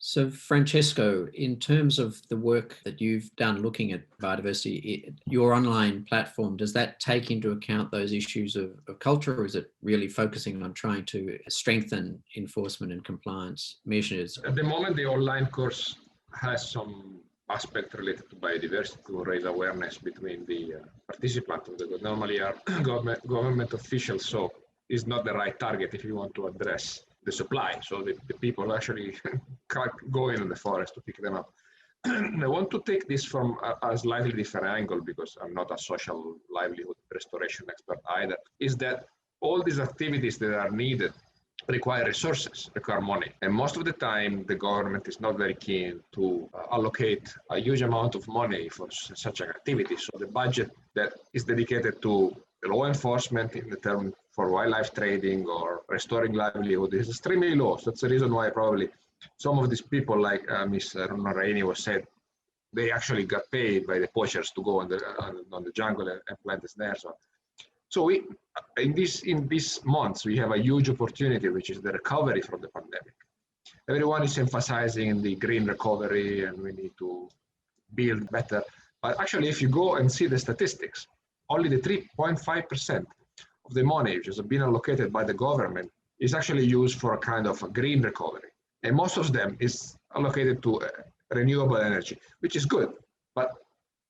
So, Francesco, in terms of the work that you've done looking at biodiversity, your online platform, does that take into account those issues of culture, or is it really focusing on trying to strengthen enforcement and compliance measures? At the moment, the online course has some aspect related to biodiversity to raise awareness between the participants. That normally are government officials, so it's not the right target if you want to address the supply. So the people actually can't go in the forest to pick them up. I want to take this from a slightly different angle, because I'm not a social livelihood restoration expert either, is that all these activities that are needed require resources, require money. And most of the time, the government is not very keen to allocate a huge amount of money for such an activity. So the budget that is dedicated to law enforcement in the term for wildlife trading or restoring livelihood is extremely low. So that's the reason why probably some of these people, like Ms. Raini was said, they actually got paid by the poachers to go on the jungle and plant the snares. So we, in these months, we have a huge opportunity, which is the recovery from the pandemic. Everyone is emphasizing the green recovery and we need to build better. But actually, if you go and see the statistics, only the 3.5% of the money which has been allocated by the government is actually used for a kind of a green recovery. And most of them is allocated to renewable energy, which is good. But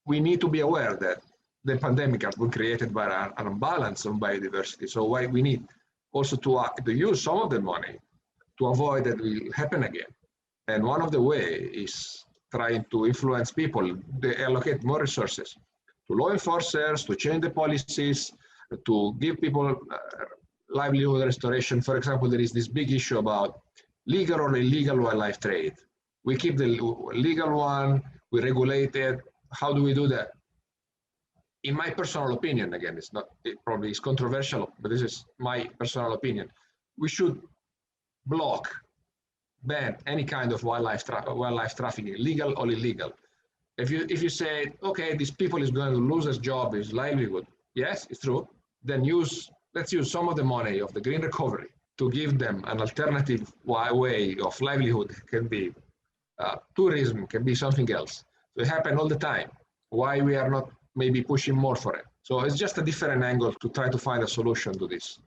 we need to be aware that the pandemic has been created by an imbalance on biodiversity. So why we need also to use some of the money to avoid that will happen again. And one of the ways is trying to influence people. They allocate more resources to law enforcers, to change the policies, to give people livelihood restoration. For example, there is this big issue about legal or illegal wildlife trade. We keep the legal one, we regulate it. How do we do that? In my personal opinion, again, it probably is controversial, but this is my personal opinion. We should ban any kind of wildlife trafficking, legal or illegal. If you say, okay, this people is going to lose his job, his livelihood, yes, it's true. Then let's use some of the money of the green recovery to give them an alternative way of livelihood. It can be tourism, can be something else. So it happens all the time. Why we are not maybe pushing more for it? So it's just a different angle to try to find a solution to this.